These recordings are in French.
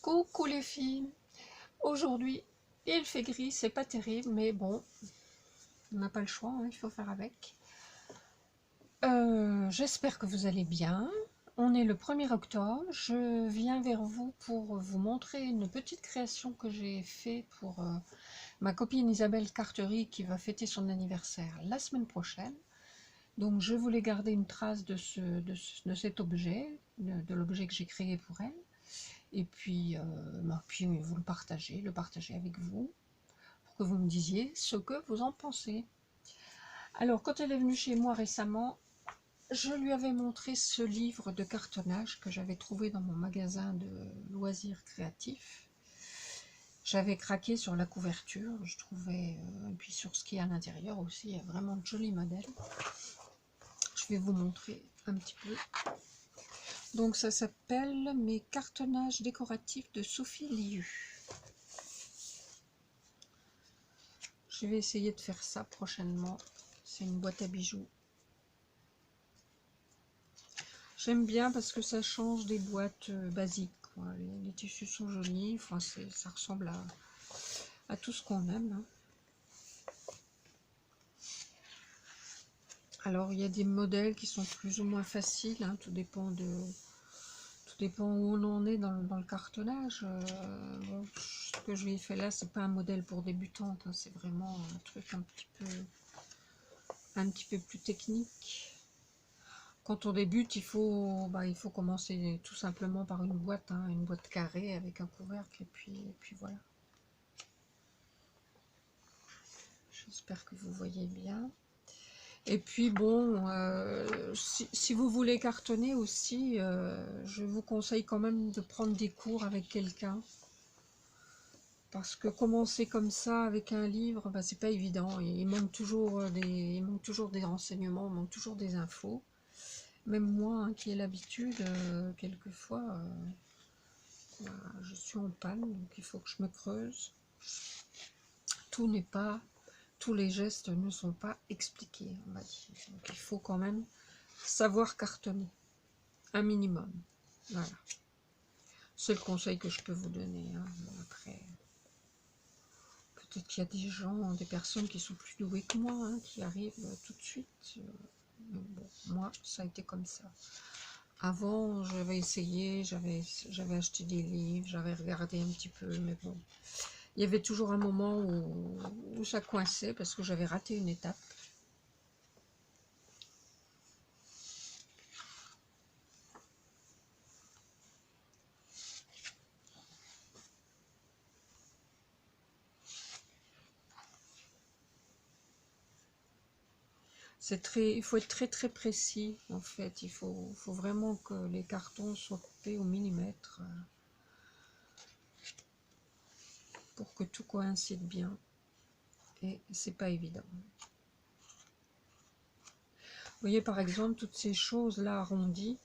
Coucou les filles, aujourd'hui il fait gris, c'est pas terrible, mais bon, on n'a pas le choix, hein, il faut faire avec. J'espère que vous allez bien. On est le 1er octobre, je viens vers vous pour vous montrer une petite création que j'ai faite pour ma copine Isabelle Cartery qui va fêter son anniversaire la semaine prochaine. Donc je voulais garder une trace de cet objet, de l'objet que j'ai créé pour elle. Et puis, puis vous le partager avec vous, pour que vous me disiez ce que vous en pensez. Alors, quand elle est venue chez moi récemment, je lui avais montré ce livre de cartonnage que j'avais trouvé dans mon magasin de loisirs créatifs. J'avais craqué sur la couverture, je trouvais, et puis sur ce qu'il y a à l'intérieur aussi, il y a vraiment de jolis modèles. Je vais vous montrer un petit peu. Donc ça s'appelle Mes cartonnages décoratifs de Sophie Liu. Je vais essayer de faire ça prochainement. C'est une boîte à bijoux. J'aime bien parce que ça change des boîtes basiques, quoi. Les tissus sont jolis, enfin, ça ressemble à tout ce qu'on aime. Hein. Alors il y a des modèles qui sont plus ou moins faciles, hein, tout dépend où on en est dans le cartonnage. Bon, ce que je lui ai fait là, c'est pas un modèle pour débutantes, hein, c'est vraiment un truc un petit peu plus technique. Quand on débute, il faut commencer tout simplement par une boîte, hein, une boîte carrée avec un couvercle, et puis voilà. J'espère que vous voyez bien. Et puis bon, si vous voulez cartonner aussi, je vous conseille quand même de prendre des cours avec quelqu'un. Parce que commencer comme ça avec un livre, c'est pas évident. Il manque toujours des renseignements, il manque toujours des infos. Même moi, hein, qui ai l'habitude, quelquefois, je suis en panne, donc il faut que je me creuse. Tous les gestes ne sont pas expliqués, on va dire. Donc il faut quand même savoir cartonner, un minimum. Voilà. C'est le conseil que je peux vous donner. Hein. Après, peut-être qu'il y a des gens, des personnes qui sont plus douées que moi, hein, qui arrivent tout de suite. Mais bon, moi, ça a été comme ça. Avant, j'avais essayé, j'avais acheté des livres, j'avais regardé un petit peu, mais bon. Il y avait toujours un moment où ça coinçait parce que j'avais raté une étape. Il faut être très très précis en fait. Il faut vraiment que les cartons soient coupés au millimètre pour que tout coïncide bien. Et c'est pas évident. Vous voyez par exemple toutes ces choses là arrondies.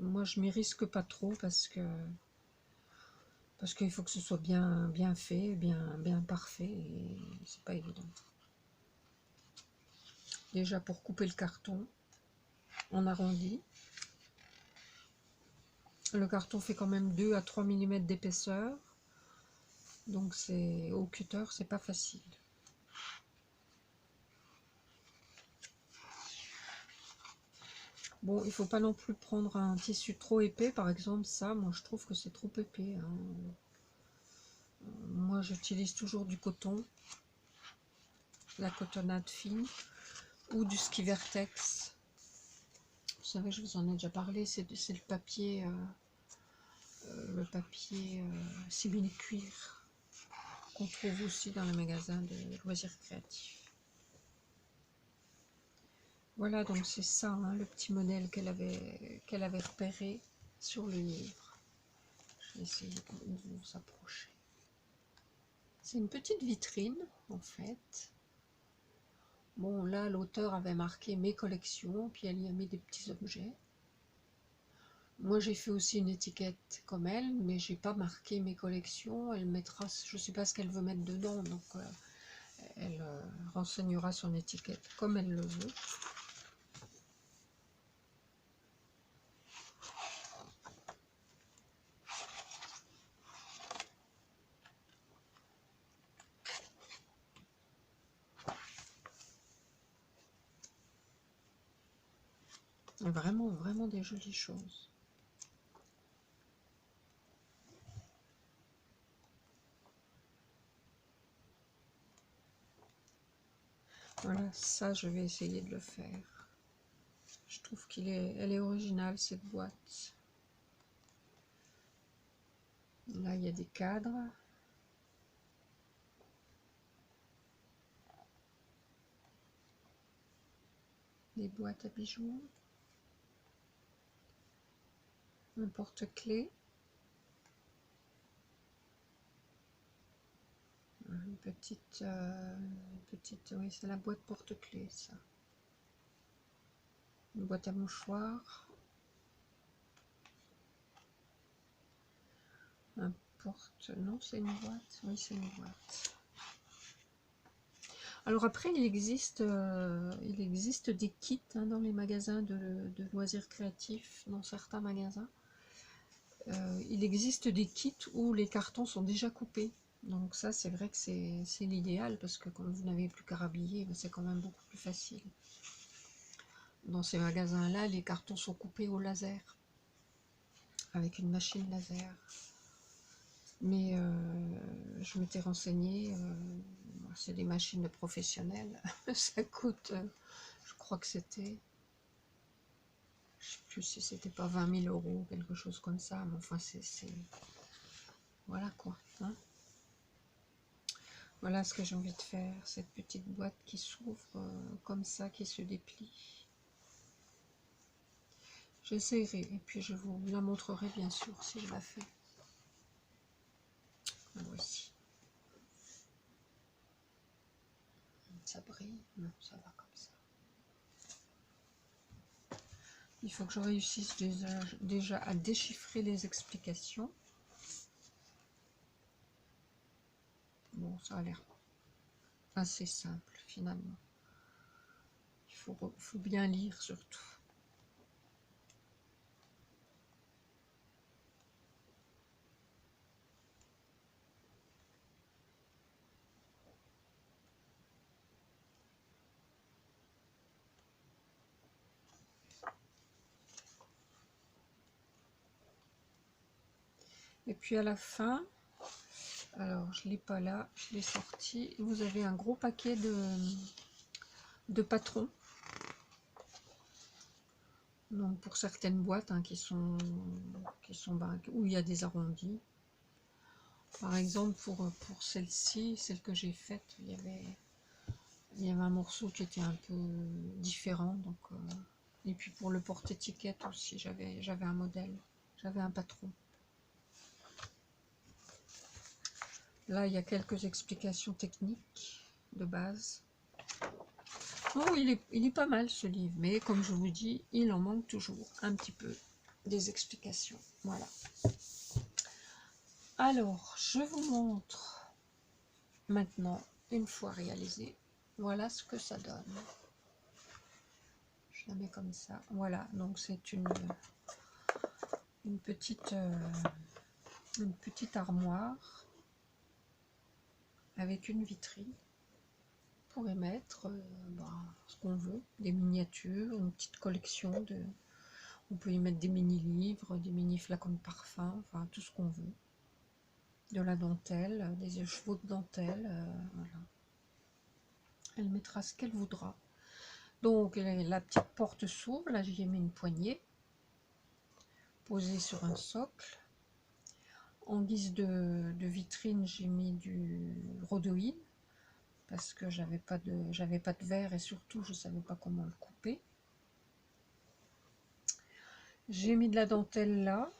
Moi je m'y risque pas trop parce qu'il faut que ce soit bien fait, bien parfait, et c'est pas évident. Déjà pour couper le carton en arrondi. Le carton fait quand même 2 à 3 mm d'épaisseur. Donc c'est au cutter, c'est pas facile. Bon, il faut pas non plus prendre un tissu trop épais, par exemple ça, moi je trouve que c'est trop épais. Hein. Moi j'utilise toujours du coton, la cotonnade fine, ou du ski vertex. Vous savez, je vous en ai déjà parlé, c'est le papier simili-cuir qu'on trouve aussi dans les magasins de loisirs créatifs. Voilà, donc c'est ça, hein, le petit modèle qu'elle avait repéré sur le livre. Je vais essayer de vous approcher. C'est une petite vitrine, en fait. Bon, là, l'auteur avait marqué mes collections, puis elle y a mis des petits objets. Moi, j'ai fait aussi une étiquette comme elle, mais j'ai pas marqué mes collections. Elle mettra, je sais pas ce qu'elle veut mettre dedans, donc elle renseignera son étiquette comme elle le veut. Vraiment, vraiment des jolies choses. Voilà, ça je vais essayer de le faire. Je trouve elle est originale cette boîte. Là il y a des cadres. Des boîtes à bijoux. Un porte-clés. Une petite, oui, c'est la boîte porte-clés, ça. Une boîte à mouchoirs. Un porte, non, c'est une boîte. Oui, c'est une boîte. Alors après, il existe des kits hein, dans les magasins de loisirs créatifs, dans certains magasins. Il existe des kits où les cartons sont déjà coupés. Donc ça, c'est vrai que c'est l'idéal, parce que quand vous n'avez plus qu'à rhabiller, c'est quand même beaucoup plus facile. Dans ces magasins-là, les cartons sont coupés au laser, avec une machine laser. Mais je m'étais renseignée, c'est des machines professionnelles, ça coûte, je crois que c'était, je sais plus si c'était pas 20 000 € ou quelque chose comme ça, mais enfin c'est voilà quoi. Hein. Voilà ce que j'ai envie de faire, cette petite boîte qui s'ouvre comme ça, qui se déplie. J'essaierai et puis je vous la montrerai bien sûr si je la fais. Voici. Ça brille? Non, ça va comme ça. Il faut que je réussisse déjà à déchiffrer les explications. Bon, ça a l'air assez simple finalement. Il faut bien lire surtout. Et puis à la fin, alors je ne l'ai pas là, je l'ai sorti. Vous avez un gros paquet de patrons. Donc pour certaines boîtes hein, qui sont où il y a des arrondis. Par exemple pour celle-ci, celle que j'ai faite, il y avait un morceau qui était un peu différent. Donc, et puis pour le porte-étiquette aussi, j'avais un modèle, j'avais un patron. Là, il y a quelques explications techniques de base. Oh, il est pas mal ce livre, mais comme je vous dis, il en manque toujours un petit peu des explications. Voilà. Alors, je vous montre maintenant, une fois réalisé, voilà ce que ça donne. Je la mets comme ça. Voilà, donc c'est une petite armoire avec une vitrine pour y mettre ce qu'on veut, des miniatures, une petite collection de... On peut y mettre des mini-livres, des mini-flacons de parfum, enfin tout ce qu'on veut. De la dentelle, des écheveaux de dentelle, voilà. Elle mettra ce qu'elle voudra. Donc la petite porte s'ouvre, là j'y ai mis une poignée, posée sur un socle. En guise de vitrine, j'ai mis du rhodoïne, parce que j'avais pas de verre et surtout je savais pas comment le couper. J'ai mis de la dentelle là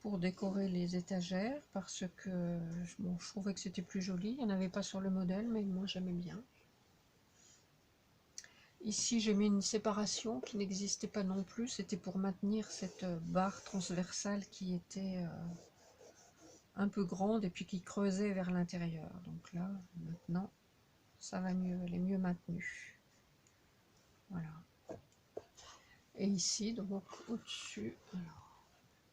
pour décorer les étagères parce que bon, je trouvais que c'était plus joli. Il n'y en avait pas sur le modèle, mais moi j'aimais bien. Ici j'ai mis une séparation qui n'existait pas non plus, c'était pour maintenir cette barre transversale qui était un peu grande et puis qui creusait vers l'intérieur. Donc là maintenant ça va mieux, elle est mieux maintenue. Voilà. Et ici donc au-dessus, alors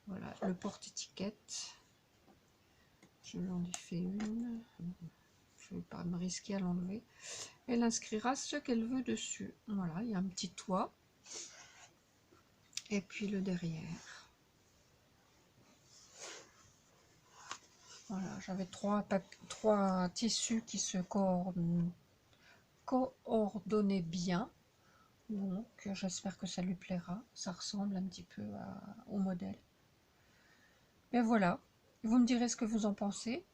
voilà le porte-étiquette. Je l'en ai fait une. Je ne vais pas me risquer à l'enlever. Elle inscrira ce qu'elle veut dessus. Voilà, il y a un petit toit Et puis le derrière. Voilà, j'avais trois tissus qui se coordonnaient bien. Donc j'espère que ça lui plaira. Ça ressemble un petit peu au modèle. Et voilà, vous me direz ce que vous en pensez.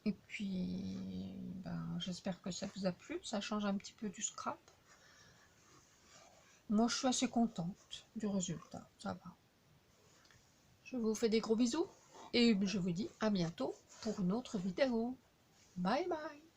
Et puis, j'espère que ça vous a plu. Ça change un petit peu du scrap. Moi, je suis assez contente du résultat. Ça va. Je vous fais des gros bisous. Et je vous dis à bientôt pour une autre vidéo. Bye bye.